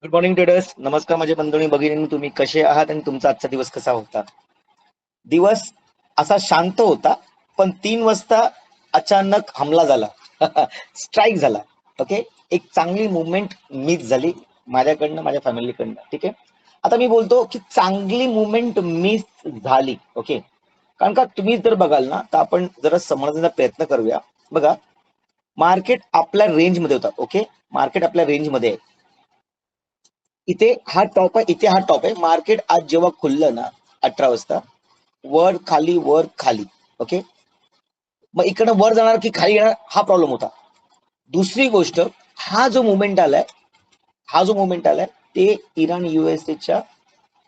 Good morning traders. नमस्कार माझे बंधू भगिनी, तुम्ही कसे आहात आणि तुमचा आजचा दिवस कसा होता? दिवस असा शांत होता, पण 3 वाजता अचानक हमला झाला. स्ट्राईक झाला. ओके, एक चांगली मुवमेंट मिस झाली माझ्याकडनं, माझ्या फॅमिलीकडनं. ठीक आहे, आता मी बोलतो की चांगली मुवमेंट मिस झाली. ओके, कारण का तुम्ही जर बघाल ना, तर आपण जरा समजण्याचा प्रयत्न करूया. बघा, मार्केट आपल्या रेंजमध्ये होता. ओके, मार्केट आपल्या रेंजमध्ये आहे. इथे हा टॉप आहे, इथे हा टॉप आहे. मार्केट आज जेव्हा खुललं ना 18 वाजता, वर खाली वर खाली. ओके, मग इकडं वर जाणार की खाली येणार हा प्रॉब्लेम होता. दुसरी गोष्ट, हा जो मुवमेंट आलाय, ते इराण युएसएच्या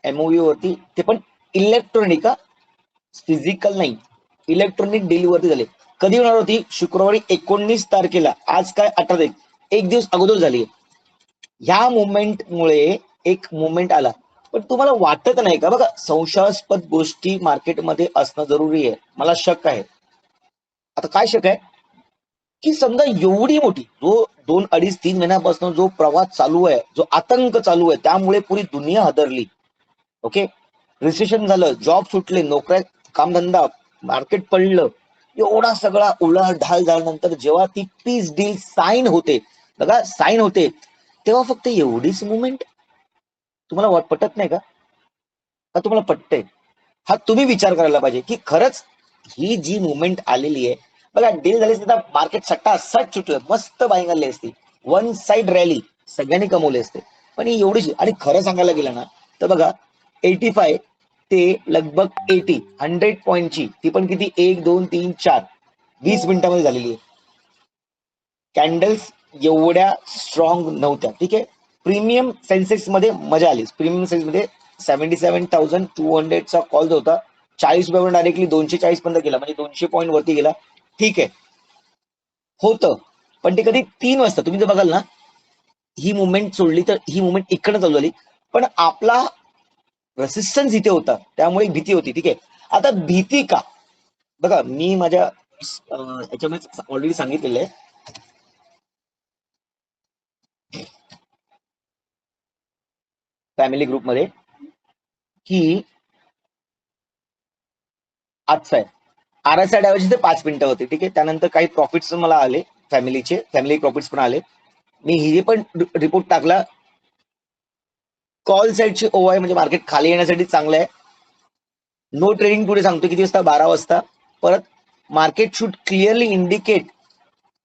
एमओयू वरती, ते पण इलेक्ट्रॉनिक, फिजिकल नाही, इलेक्ट्रॉनिक डील वरती झाले. कधी होणार होती? शुक्रवारी 19 तारखेला. आज काय 18 तारीख, एक दिवस अगोदर झाली. ह्या मुवमेंटमुळे एक मुवमेंट आला. पण तुम्हाला वाटत नाही का? बघा, संशयास्पद गोष्टी मार्केटमध्ये असणं जरुरी आहे. मला शक आहे. आता काय शक आहे की समजा एवढी मोठी जो 2, 2.5, 3 महिन्यापासून जो प्रवास चालू आहे, जो आतंक चालू आहे, त्यामुळे पुरी दुनिया हादरली. ओके, रिसेशन झालं, जॉब सुटले, नोकऱ्या, कामधंदा, मार्केट पडलं, एवढा सगळा उलाढाल झाल्यानंतर जेव्हा ती पीस डील साईन होते, बघा साईन होते, तेव्हा फक्त एवढीच मुवमेंट. तुम्हाला पटत नाही का? का तुम्हाला पटतंय? हा तुम्ही विचार करायला पाहिजे की खरंच ही जी मुवमेंट आलेली आहे. बघा, डील झाली असती तर मार्केट सट्टासट सुटलं, मस्त बाईंग आली असती, वन साइड रॅली, सगळ्यांनी कमवले असते. पण ही एवढीशी. आणि खरं सांगायला गेलं ना, तर बघा, 85 ते लगभग 100 पॉईंटची, ती पण किती, 1, 2, 3, 4, 20 मिनिटामध्ये झालेली आहे. कॅन्डल्स एवढ्या स्ट्रॉंग नव्हत्या. ठीक आहे, प्रीमियम सेन्सेक्स मध्ये मजा आली. प्रीमियम सेन्सेक्स मध्ये 77,200चा कॉल जो होता, 40 रुपयावरून डायरेक्टली 240 पर्यंत गेला, म्हणजे 200 पॉईंट वरती गेला. ठीक आहे, होतं. पण ते कधी 3 वाजता तुम्ही जर बघाल ना, ही मुवमेंट सोडली तर ही मुवमेंट इकडनं चालू झाली. पण आपला रेसिस्टन्स इथे होता, त्यामुळे भीती होती. ठीक आहे, आता भीती का? बघा, मी माझ्या याच्यामध्ये ऑलरेडी सांगितलेलं आहे फॅमिली ग्रुपमध्ये की आजचा आहे. आरएसआय डायव्हर्जन ते 5 मिनिटं होते. ठीक आहे, त्यानंतर काही प्रॉफिट्स मला आले, फॅमिली प्रॉफिट्स पण आले. मी हे पण रिपोर्ट टाकला. कॉल साईडची ओआय म्हणजे मार्केट खाली येण्यासाठी चांगलं आहे. नो ट्रेडिंग पुढे सांगतो किती वाजता? 12 वाजता. परत market should clearly indicate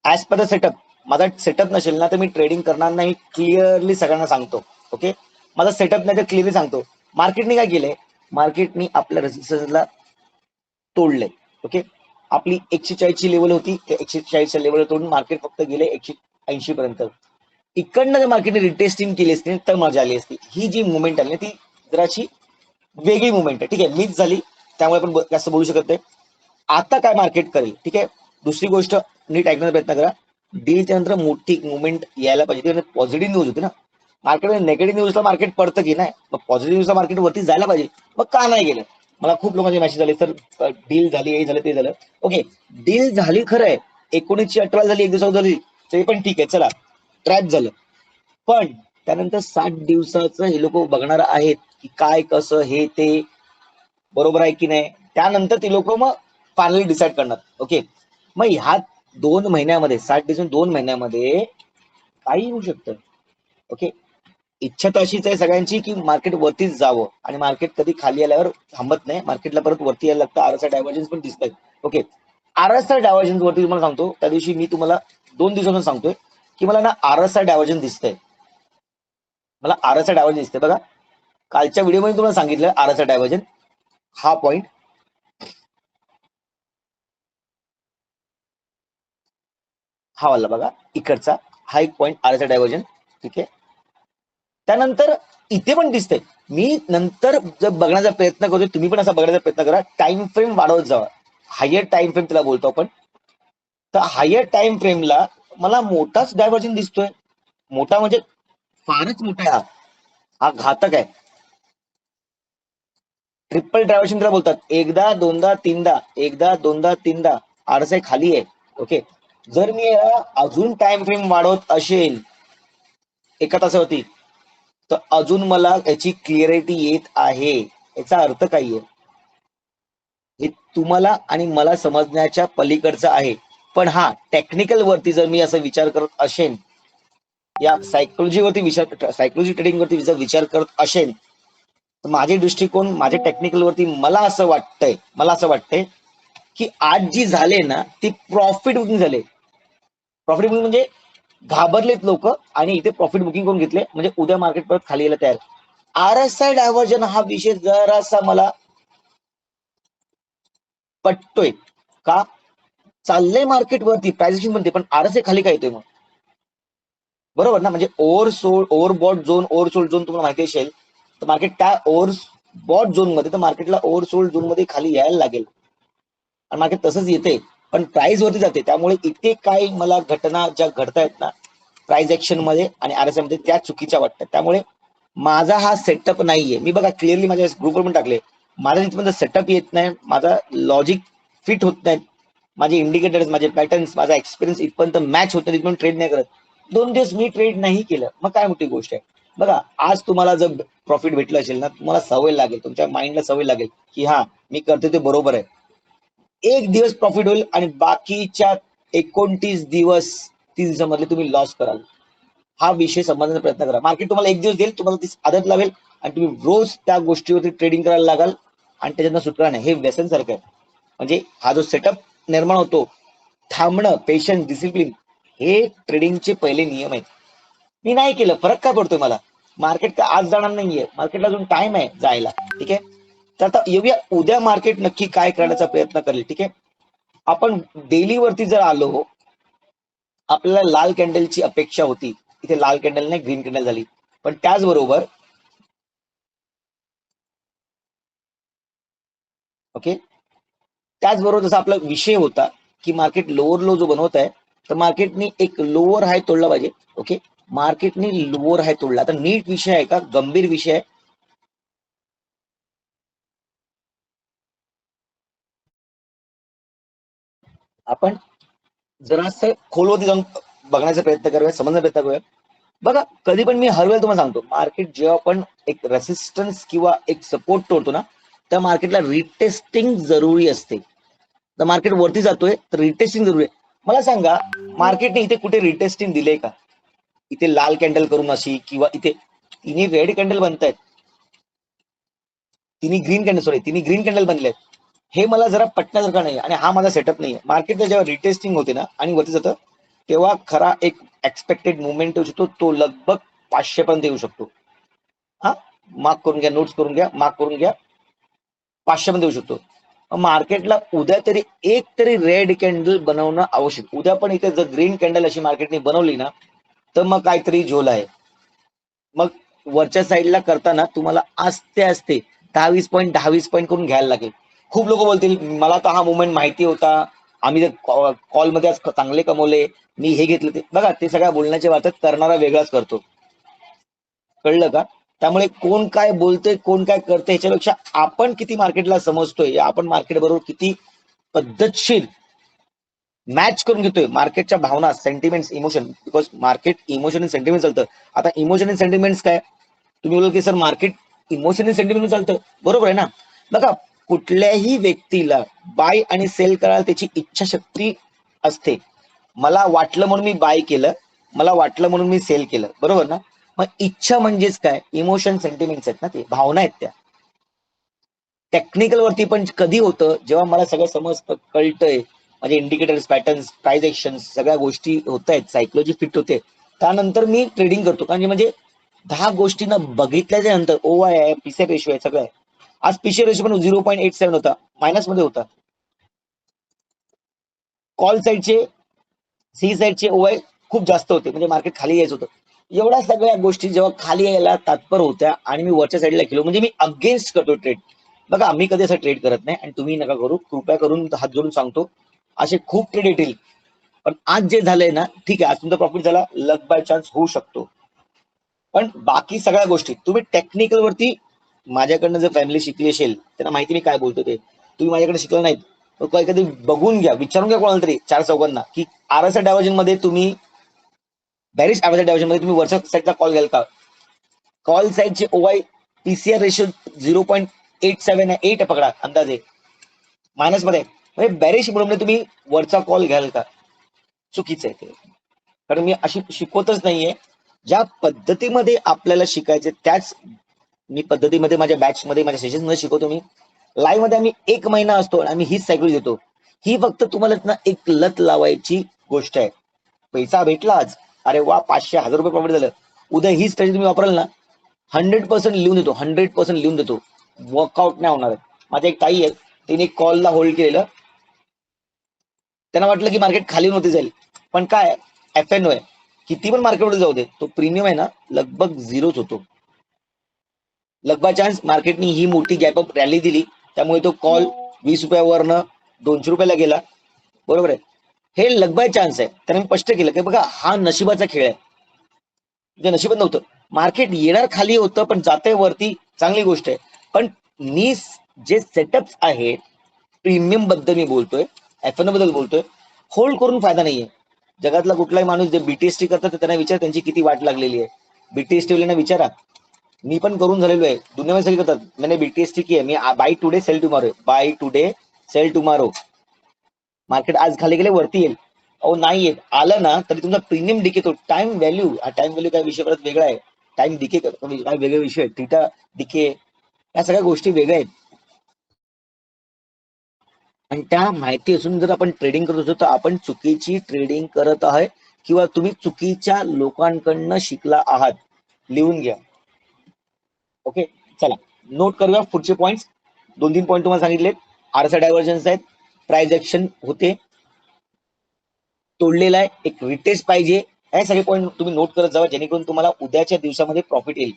as per the setup. माझा सेटअप नसेल ना तर मी ट्रेडिंग करणार नाही, क्लिअरली सगळ्यांना सांगतो. ओके, माझा सेटअप नाही तर क्लिअरली सांगतो. मार्केटने काय केलंय? मार्केटने आपल्या रेजिस्टन्सला तोडलंय. ओके, आपली 140ची लेवल होती, त्या 140च्या लेवल तोडून मार्केट फक्त गेले 180 पर्यंत. इकडनं जर मार्केटने रिटेस्टिंग केली असती तर मजा आली असती. ही जी मुवमेंट आली ती जराशी वेगळी मुवमेंट आहे. ठीक आहे, मिस झाली, त्यामुळे आपण जास्त बोलू शकत नाही. आता काय मार्केट करेल? ठीक आहे, दुसरी गोष्ट नीट ऐकण्याचा प्रयत्न करा. डीलच्या नंतर मोठी मुवमेंट यायला पाहिजे, पॉझिटिव्ह न्यूज होती ना. मार्केटमध्ये नेगेटिव्ह न्यूजला मार्केट पडतं की नाही? मग पॉझिटिव्ह न्यूजला मार्केट वरती जायला पाहिजे. मग का नाही गेलं? मला खूप लोकांचे मेसेज आले, सर डील झाली, हे झालं ते झालं. ओके, डील झाली खरं आहे, 19/18 झाली, एक दिवसावर झाली, ते पण ठीक आहे, चला ट्रॅप झालं. पण त्यानंतर 60 दिवसाचं हे लोक बघणार आहेत की काय कसं हे ते बरोबर आहे की नाही. त्यानंतर ते लोक मग फायनली डिसाईड करणार. ओके, मग ह्या 2 महिन्यामध्ये, 60 दिवस 2 महिन्यामध्ये काही होऊ शकतं. ओके, इच्छा तर अशीच आहे सगळ्यांची की मार्केट वरतीच जावं, आणि मार्केट कधी खाली आल्यावर थांबत नाही, मार्केटला परत वरती यायला लागतं. आरएसआय डायव्हर्जन्स पण दिसत आहेत. ओके, आरएसआय डायव्हर्जन्स वरती तुम्हाला सांगतो, त्या दिवशी मी तुम्हाला 2 दिवसांपासून सांगतोय की मला ना आरएसआय डायव्हर्जन दिसतंय. मला आरएसआय डायव्हर्जन दिसतंय. बघा, कालच्या व्हिडिओमध्ये तुम्हाला सांगितलं आरएसआय डायव्हर्जन, हा पॉइंट, हा वाला बघा, इकडचा हा एक पॉइंट आरएसआय डायव्हर्जन. ठीक आहे, त्यानंतर इथे पण दिसतंय. मी नंतर जर बघण्याचा प्रयत्न करतोय, तुम्ही पण असा बघण्याचा प्रयत्न करा. टाइम फ्रेम वाढवत जावा. हायर टाइम फ्रेम त्याला बोलतो आपण. तर हायर टाइम फ्रेमला मला मोठाच डायव्हर्जन दिसतोय. मोठा म्हणजे फारच मोठा आहे. हा घातक आहे. ट्रिपल डायव्हर्जन त्याला बोलतात. एकदा दोनदा तीनदा, एकदा दोनदा तीनदा आरएसआय खाली आहे. ओके, जर मी अजून टाइम फ्रेम वाढवत असेल एका तासावरती, तर अजून मला याची क्लिअरिटी येत आहे. याचा अर्थ काय आहे हे तुम्हाला आणि मला समजण्याच्या पलीकडचं आहे. पण हा टेक्निकल वरती जर मी असा विचार करत असेन, या सायकोलॉजी ट्रेडिंग वरती जर विचार करत असेल, तर माझे दृष्टिकोन माझे टेक्निकल वरती मला असं वाटतंय की आज जी झाले ना ती प्रॉफिट बुकिंग झाले. प्रॉफिट बुकिंग म्हणजे घाबरलेत लोक आणि इथे प्रॉफिट बुकिंग करून घेतले, म्हणजे उद्या मार्केट परत खाली यायला तयार. RSI डायव्हर्जन हा विषय जरासा मला पटतोय. का? चाललंय मार्केट वरती प्राइसिंग बनते, पण RSI खाली काय येतोय मग? बरोबर ना? म्हणजे ओव्हरबॉट झोन, ओव्हरसोल्ड झोन तुम्हाला माहिती असेल, तर मार्केट त्या ओव्हरबॉट झोन मध्ये, तर मार्केटला ओव्हरसोल्ड झोन मध्ये खाली यायला लागेल आणि मार्केट तसंच येते, पण प्राइस वरती जाते. त्यामुळे इथे काय मला घटना ज्या घडतायत ना प्राइस ऍक्शन मध्ये आणि RSI मध्ये, त्या चुकीच्या वाटतात. त्यामुळे माझा हा सेटअप नाहीये. मी बघा क्लिअरली माझ्या ग्रुपवर पण टाकले, माझा जिथपर्यंत सेटअप येत नाही, माझा लॉजिक फिट होत नाही, माझे इंडिकेटर्स, माझे पॅटर्न्स, माझा एक्सपिरियन्स इथपर्यंत मॅच होत नाही, तिथपर्यंत ट्रेड नाही करत. 2 दिवस मी ट्रेड नाही केलं, मग काय मोठी गोष्ट आहे. बघा आज तुम्हाला जर प्रॉफिट भेटलं असेल ना, तुम्हाला सवय लागेल, तुमच्या माइंडला सवय लागेल की हा मी करते ते बरोबर आहे. 1 दिवस प्रॉफिट होईल आणि बाकीच्या 29 दिवस, 30 दिवसामधले तुम्ही लॉस कराल. हा विषय समजण्याचा प्रयत्न करा. मार्केट तुम्हाला 1 दिवस देईल, तुम्हाला ती आदत लावेल आणि तुम्ही रोज त्या गोष्टीवरती ट्रेडिंग करायला लागाल आणि त्याच्यातनं सुटका नाही. हे व्यसन सारखं आहे. म्हणजे हा जो सेटअप निर्माण होतो, थांबणं, पेशन्स, डिसिप्लिन, हे ट्रेडिंगचे पहिले नियम आहेत. मी नाही केलं, फरक काय पडतोय मला? मार्केट काय आज जाणार नाहीये, मार्केटला अजून टाइम आहे जायला. ठीक आहे, तर आता येऊया उद्या मार्केट नक्की काय करण्याचा प्रयत्न करेल. ठीक आहे, आपण डेली वरती जर आलो, आपल्याला लाल कॅन्डलची अपेक्षा होती, इथे लाल कॅन्डल नाही ग्रीन कॅन्डल झाली. पण त्याचबरोबर ओके, त्याचबरोबर जसा आपला विषय होता की मार्केट लोअर लो जो बनवत आहे, तर मार्केटने एक लोअर हाय तोडला पाहिजे. ओके, मार्केटने लोअर हाय तोडला. तर नीट विषय आहे का, गंभीर विषय आहे? आपण जरासं खोलवरती जाऊन बघण्याचा प्रयत्न करूया, समजण्याचा प्रयत्न करूया. बघा कधी पण मी हर वेळेला तुम्हाला सांगतो, मार्केट जेव्हा पण एक रेसिस्टन्स किंवा एक सपोर्ट तोडतो ना, त्या मार्केटला रिटेस्टिंग जरुरी असते. तर मार्केट वरती जातोय तर रिटेस्टिंग जरुरी आहे. मला सांगा, मार्केटने इथे कुठे रिटेस्टिंग दिले का? इथे लाल कॅन्डल करून अशी, किंवा इथे तिन्ही रेड कॅन्डल बनतायत, तिन्ही ग्रीन कॅन्डल बनले, हे मला जरा पटण्यासारखं नाही आणि हा माझा सेटअप नाही. मार्केटला जेव्हा रिटेस्टिंग होते ना आणि वरती जातं, तेव्हा खरा एक एक्सपेक्टेड मुवमेंट येऊ शकतो, तो लगभग 500 पर्यंत येऊ शकतो. हा, मार्क करून घ्या, नोट्स करून घ्या, मार्क करून घ्या, 500 पर्यंत येऊ शकतो. मार्केटला उद्या तरी एक तरी रेड कॅन्डल बनवणं आवश्यक. उद्या पण इथे जर ग्रीन कॅन्डल अशी मार्केटने बनवली ना, तर मग काहीतरी झोल आहे. मग वरच्या साईडला करताना तुम्हाला आस्ते आस्ते 10-20 पॉईंट 10-20 पॉईंट करून घ्यायला लागेल. खूप लोक बोलतील मला तर हा मुवमेंट माहिती होता, आम्ही कॉलमध्ये आज चांगले कमवले, मी हे घेतलं. ते बघा, ते सगळ्या बोलण्याच्या वाटत करणारा वेगळाच करतो. कळलं का? त्यामुळे कोण काय बोलतोय, कोण काय करतोय, ह्याच्यापेक्षा आपण किती मार्केटला समजतोय, आपण मार्केट बरोबर किती पद्धतशीर मॅच करून घेतोय मार्केटच्या भावना, sentiments, emotion. Because market emotion आणि सेंटिमेंट चालतं. आता इमोशन आणि सेंटिमेंट्स काय, तुम्ही बोलाल की सर मार्केट इमोशन आणि सेंटिमेंट चालतं, बरोबर आहे ना? बघा, कुठल्याही व्यक्तीला बाय आणि सेल करायला त्याची इच्छाशक्ती असते. मला वाटलं म्हणून मी बाय केलं, मला वाटलं म्हणून मी सेल केलं, बरोबर ना? मग इच्छा म्हणजेच काय, इमोशन, सेंटिमेंट्स आहेत ना, ते भावना आहेत त्या. टेक्निकल वरती पण कधी होतं, जेव्हा मला सगळं समजतं, कळतंय, माझे इंडिकेटर्स, पॅटर्न्स, प्राइस ऍक्शन, सगळ्या गोष्टी होत आहेत, सायकोलॉजी फिट होते, त्यानंतर मी ट्रेडिंग करतो. कारण म्हणजे 10 गोष्टींना बघितल्याच्या नंतर ओवाय आहे, पीसी रेशो आहे, सगळं आहे. आज पीसी रेशो पण 0.87 होता, मायनस मध्ये होता. कॉल साईडचे, सी साईडचे ओवाय खूप जास्त होते, म्हणजे मार्केट खाली यायचं होतं. एवढ्या सगळ्या गोष्टी जेव्हा खाली यायला तात्पर होत्या आणि मी वरच्या साईडला गेलो, म्हणजे मी अगेन्स्ट करतो ट्रेड. बघा, मी कधी असं ट्रेड करत नाही आणि तुम्ही नका करू, कृपया करून हात जोडून सांगतो. असे खूप ट्रेड येतील, पण आज जे झालंय ना, ठीक आहे, आज तुमचा प्रॉफिट झाला, लक बाय चान्स होऊ शकतो. पण बाकी सगळ्या गोष्टी तुम्ही टेक्निकल वरती, माझ्याकडनं जर फॅमिली शिकली असेल, त्यांना माहिती मी काय बोलतो ते. तुम्ही माझ्याकडे शिकलं नाहीत, तर कधी बघून घ्या, विचारून घ्या कोणाला तरी 4 चौघांना, की RSI डायव्हर्जन मध्ये तुम्ही, बॅरिश ऍव्हरेज डायव्हर्जन मध्ये तुम्ही वरच्या साईडचा कॉल घ्याल का? कॉल साईडचे ओवाय पीसीआर रेशो 0.87 आहे, 8 पकडा अंदाजे, मायनस मध्ये म्हणजे बॅरिश म्हणून तुम्ही वरचा कॉल घ्याल का? चुकीचं आहे ते, कारण मी अशी शिकवतच नाहीये. ज्या पद्धतीमध्ये आपल्याला शिकायचे त्याच मी पद्धतीमध्ये माझ्या बॅच मध्ये माझ्या सेशन मध्ये शिकवतो. मी लाईव्ह मध्ये आम्ही 1 महिना असतो आणि आम्ही हीच सायकल देतो. ही फक्त तुम्हाला ना एक लत लावायची गोष्ट आहे. पैसा भेटला आज, अरे वा 500-1000 रुपये प्रॉफिट झालं, उद्या ही स्ट्रॅटेजी तुम्ही वापराल ना, 100% लिहून देतो, 100% लिहून देतो, वर्कआउट नाही होणार. माझी एक ताई आहे, तिने कॉलला होल्ड केलेलं, त्यांना वाटलं की मार्केट खाली नव्हती जाईल, पण काय एफएनओ आहे, किती पण मार्केटमध्ये जाऊ दे, तो प्रीमियम आहे ना लगभग झिरोच होतो. लगभग चान्स मार्केटने ही मोठी गॅप अप रॅली दिली, त्यामुळे तो कॉल 20 रुपयावरनं 200 रुपयाला गेला, बरोबर आहे. हे लगभग चान्स आहे. त्याने स्पष्ट केलं की बघा हा नशिबाचा खेळ आहे, म्हणजे नशिबात नव्हतं, मार्केट येणार खाली होतं पण जाते वरती, चांगली गोष्ट आहे. पण मी जे सेटअप्स आहेत, प्रीमियम बद्दल मी बोलतोय, एफएनओ बद्दल बोलतोय, होल्ड करून फायदा नाहीये. जगातला कुठलाही माणूस जे बीटीएसटी करतात त्यांना विचार त्यांची किती वाट लागलेली आहे. बीटीएसटी वाल्यांना विचारा, मी पण करून झालेलो आहे, दुनियामध्ये सगळी करतात. मैंने बीटीएसटी की आहे, मी buy today sell tomorrow, buy today sell tomorrow. Market आज खाली गेले वरती येईल, अहो नाही येत, आलं ना तरी तुमचा प्रीमियम डिके तो टाइम व्हॅल्यू, हा टाइम व्हॅल्यू काय विषय परत वेगळा आहे. टाइम डिके काय वेगळे विषय, थिटा डिके, या सगळ्या गोष्टी वेगळ्या आहेत. आणि त्या माहिती असून जर आपण ट्रेडिंग करत असतो तर आपण चुकीची ट्रेडिंग करत आहे किंवा तुम्ही चुकीच्या लोकांकडनं शिकला आहात. लिहून घ्या. ओके, चला नोट करूया पुढचे पॉइंट्स. 2-3 पॉइंट तुम्हाला सांगितले. आरसा डायव्हर्जन्स आहेत, प्राइस ऍक्शन होते, तोडलेला आहे, एक रिटेस्ट पाहिजे. हे सगळे पॉईंट तुम्ही नोट करत जावा, जेणेकरून तुम्हाला उद्याच्या दिवसामध्ये प्रॉफिट येईल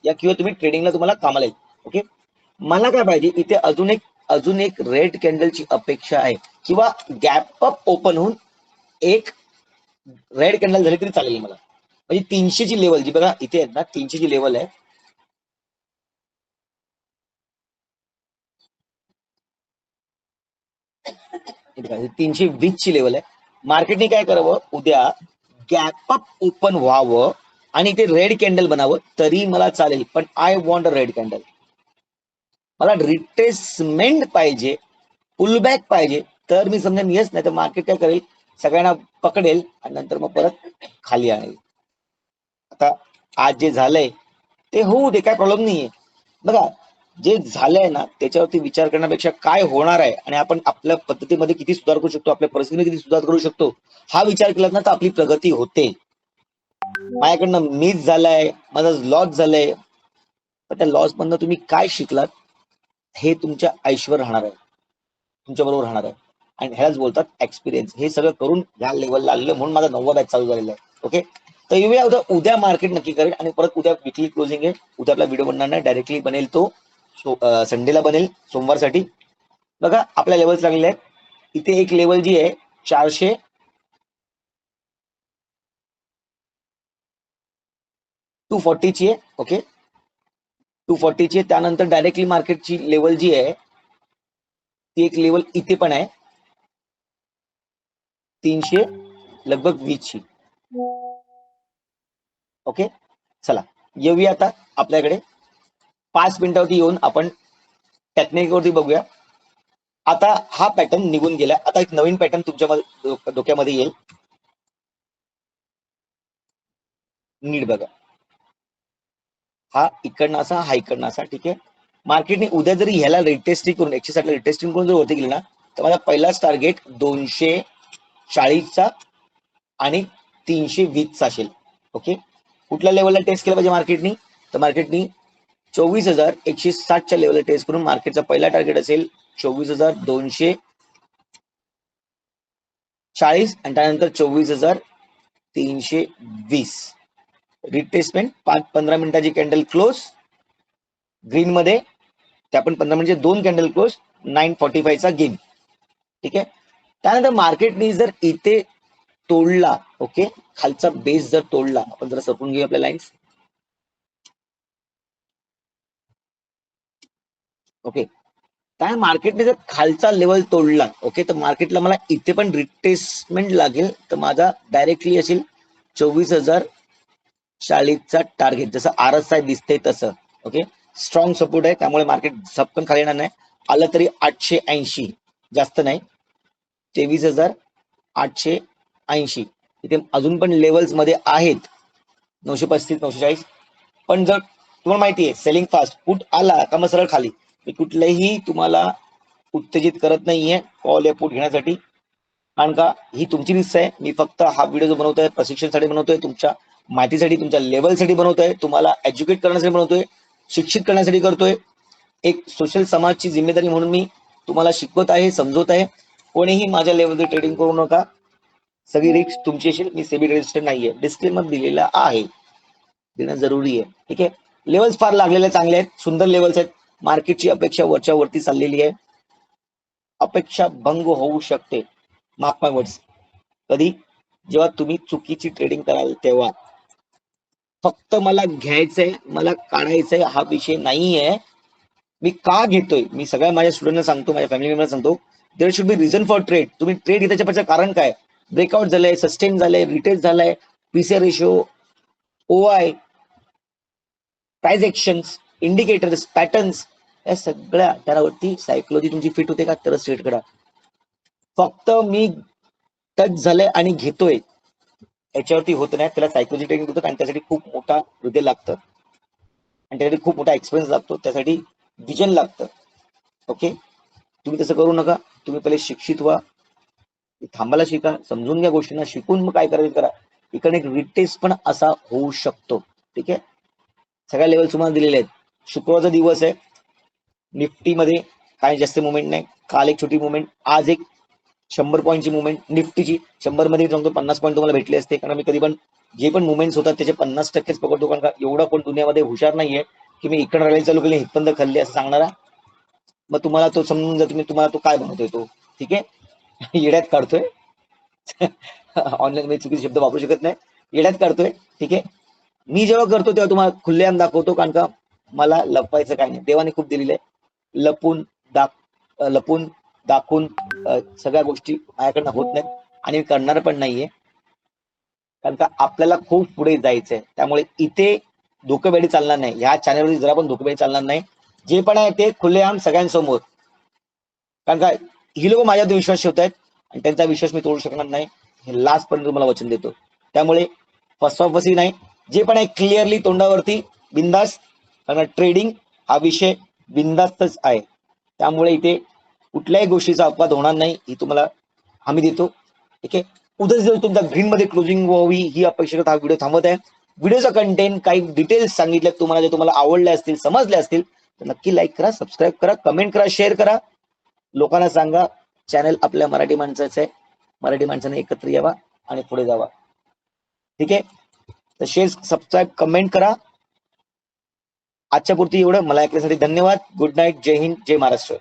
या किंवा तुम्ही ट्रेडिंगला तुम्हाला कामाला येईल. ओके, मला काय पाहिजे इथे अजून एक रेड कॅन्डलची अपेक्षा आहे किंवा गॅप अप ओपन होऊन एक रेड कॅन्डल झाली तरी चालेल मला. म्हणजे 300 ची लेवल जी बघा इथे आहेत ना, 300 ची लेवल आहे, बघा 320 ची लेवल आहे. मार्केटने काय करावं, उद्या गॅप अप ओपन व्हावं आणि ते रेड कॅन्डल बनावं तरी मला चालेल, पण I want a red candle. मला रिट्रेसमेंट पाहिजे, पुलबॅक पाहिजे, तर मी समजेन येस, नाही तर मार्केट काय करेल, सगळ्यांना पकडेल आणि नंतर मग परत खाली आणेल. आता आज जे झालंय ते होऊ दे, काय प्रॉब्लेम नाहीये. बघा जे झालंय ना त्याच्यावरती विचार करण्यापेक्षा काय होणार आहे आणि आपण आपल्या पद्धतीमध्ये किती सुधार करू शकतो, आपल्या परिस्थितीमध्ये किती सुधार करू शकतो, हा विचार केला ना तर आपली प्रगती होते. माझ्याकडनं मिस झालाय, माझा लॉस झालाय, तर त्या लॉस मधनं तुम्ही काय शिकलात हे तुमच्या आयुष्यावर राहणार आहे, तुमच्या बरोबर राहणार आहे. आणि ह्यालाच बोलतात एक्सपिरियन्स. हे सगळं करून ह्या लेवलला आलेलं म्हणून माझा 9वा बॅच चालू झालेला आहे. ओके, तर येऊया उद्या मार्केट नक्की करेल आणि परत उद्या विकली क्लोजिंग आहे. उद्या आपला व्हिडिओ बनणार नाही, डायरेक्टली बनेल तो संडेला बनेल, सोमवारसाठी. बघा आपल्या लेवल्स लागलेले आहेत. इथे एक लेवल जी आहे 240 ची आहे. ओके, 240 ची आहे. त्यानंतर डायरेक्टली मार्केटची लेवल जी आहे ती एक लेवल इथे पण आहे 300 लगभग 20 ची. ओके, चला येऊया आता आपल्याकडे 5 मिनिटावरती येऊन आपण टेक्निक वरती बघूया. आता हा पॅटर्न निघून गेला, आता एक नवीन पॅटर्न तुमच्या डोक्यामध्ये येईल. नीट बघा, हा इकडनं असा, हा इकडनं असा. ठीक आहे, मार्केटने उद्या जरी ह्याला रिटेस्टिंग करून 160 ला रिटेस्टिंग करून जर वरती गेली ना तर माझा पहिलाच टार्गेट 240 चा आणि 320 चा असेल. ओके, कुठल्या लेवलला टेस्ट केलं पाहिजे मार्केटनी, तर मार्केटनी 24,160 च्या लेवलला टेस्ट करून मार्केटचा पहिला टार्गेट असेल 24,240 आणि त्यानंतर 24,320. रिट्रेसमेंट 5-15 मिनिटाची कॅन्डल क्लोज ग्रीन मध्ये, त्या पण 15 मिनिटचे 2 कॅन्डल क्लोज, 945 चा गेम. ठीक आहे, त्यानंतर मार्केटने जर इथे तोडला, ओके, खालचा बेस जर तोडला, आपण जरा सरकून घेऊया आपल्या लाईन्स. ओके, काय मार्केटने जर खालचा लेवल तोडला, ओके, तर मार्केटला मला इथे पण रिट्रेसमेंट लागेल, तर माझा डायरेक्टली असेल 40चा टार्गेट, जसं RSI दिसते तसं. ओके, स्ट्रॉंग सपोर्ट आहे, त्यामुळे मार्केट झपकन खाली येणार नाही. आलं तरी 880, जास्त नाही, 23,880. इथे अजून पण लेवल्स मध्ये आहेत 935 940. पण जर तुम्हाला माहिती आहे सेलिंग फास्ट, पुट आला का मग सरळ खाली. मी कुठलंही तुम्हाला उत्तेजित करत नाहीये कॉल या पुट घेण्यासाठी, कारण का ही तुमची रिस्क आहे. मी फक्त हा व्हिडिओ जो बनवतोय प्रशिक्षणासाठी बनवतोय, तुमच्या माहितीसाठी, तुमच्या लेवलसाठी बनवतोय, तुम्हाला एज्युकेट करण्यासाठी बनवतोय, शिक्षित करण्यासाठी करतोय. एक सोशल समाजची जिम्मेदारी म्हणून मी तुम्हाला शिकवत आहे, समजवत आहे. कोणीही माझ्या लेवलवर ट्रेडिंग करू नका, सगळी रिस्क तुमची असेल. मी सेबी रजिस्टर्ड नाहीये, डिस्क्लेमर दिलेला आहे, देणं जरुरी आहे. ठीक आहे, लेवल्स फार लागलेले चांगले आहेत, सुंदर लेवल्स आहेत. मार्केटची अपेक्षा वरच्या वरती चाललेली आहे, अपेक्षा भंग होऊ शकते. मार्क माय वर्ड्स. कधी? जेव्हा तुम्ही चुकीची ट्रेडिंग कराल तेव्हा. फक्त मला घ्यायचंय, मला काढायचंय हा विषय नाहीये. मी का घेतोय, मी सगळ्या माझ्या स्टुडंटना सांगतो, माझ्या फॅमिली मेंबरला सांगतो, there should be reason for trade. तुम्ही ट्रेड घेण्याच्या पाठचं कारण काय? ब्रेकआउट झालंय, सस्टेन झालंय, रिटेस्ट झालंय, PC ratio, OI, price actions, indicators, patterns, या सगळ्या त्यावरती सायकोलॉजी तुमची फिट होते का, तरच ट्रेड करा. फक्त मी टच झालंय आणि घेतोय याच्यावरती होत नाही, त्याला सायकोलॉजी ट्रेनिंग होतं, आणि त्यासाठी खूप मोठा हृदय लागतं, आणि त्यासाठी खूप मोठा एक्सपिरियन्स लागतो, त्यासाठी विजन लागतं. ओके, तुम्ही तसं करू नका. तुम्ही पहिले शिक्षित व्हा, थांबायला शिका, समजून घ्या गोष्टींना, शिकून मग काय करायचं करा. इकडे एक रिटेस्ट पण असा होऊ शकतो. ठीक आहे, सगळ्या लेवल तुम्हाला दिलेले आहेत. शुक्रवारचा दिवस आहे, निफ्टीमध्ये काही जास्त मुवमेंट नाही. काल एक छोटी मुवमेंट, आज एक 100 पॉईंटची मुवमेंट निफ्टीची. 100 मध्ये सांगतो 50 पॉईंट तुम्हाला भेटले असते, कारण मी कधी पण जे पण मुवमेंट्स होतात त्याचे 50%च पकडतो, कारण का एवढा कोण दुनियामध्ये हुशार नाहीये की मी इकडे रडायला चालू केली हितपर्यंत खाल्ली असं सांगणारा. मग तुम्हाला तो समजून जातो मी तुम्हाला तो काय बनवतोय तो. ठीक आहे, येड्यात काढतोय. ऑनलाईन मी चुकीचे शब्द वापरू शकत नाही, येड्यात काढतोय. ठीक आहे, मी जेव्हा करतो तेव्हा तुम्हाला खुल्लेआम दाखवतो, कारण का मला लपवायचं काय नाही. देवाने खूप दिलेलं आहे, लपून दाखवून सगळ्या गोष्टी माझ्याकडनं होत नाहीत, आणि करणार पण नाहीये, कारण का आपल्याला खूप पुढे जायचंय. त्यामुळे इथे धोकेबाजी चालणार नाही, ह्या चॅनलवरती जरा पण धोकेबाजी चालणार नाही. जे पण आहे ते खुलेआम सगळ्यांसमोर, कारण का ही लोक माझ्यावर विश्वास ठेवत आहेत, आणि त्यांचा विश्वास मी तोडू शकणार नाही, हे लास्ट पर्यंत तुम्हाला वचन देतो. त्यामुळे फसवाफसी नाही, जे पण आहे क्लिअरली तोंडावरती, बिंदास, कारण ट्रेडिंग हा विषय बिंदास्तच आहे. त्यामुळे इथे कुठल्याही गोष्टीचा अपवाद होणार नाही, ही तुम्हाला हमी देतो. ठीक आहे, उद्या जर तुमचा ग्रीन मध्ये क्लोजिंग व्हावी ही अपेक्षा करत हा व्हिडिओ थांबत आहे. व्हिडिओचा कंटेंट काही डिटेल्स सांगितले तुम्हाला, जे तुम्हाला आवडले असतील, समजले असतील, तर नक्की लाईक करा, सबस्क्राईब करा, कमेंट करा, शेअर करा. लोकांना सांगा चॅनल आपल्या मराठी माणसाचं आहे, मराठी माणसाने एकत्र यावा आणि पुढे जावा. ठीक आहे, तर शेअर, सबस्क्राईब, कमेंट करा. आजच्या पुरती एवढं. मला ऐकण्यासाठी धन्यवाद. गुड नाईट, जय हिंद, जय महाराष्ट्र.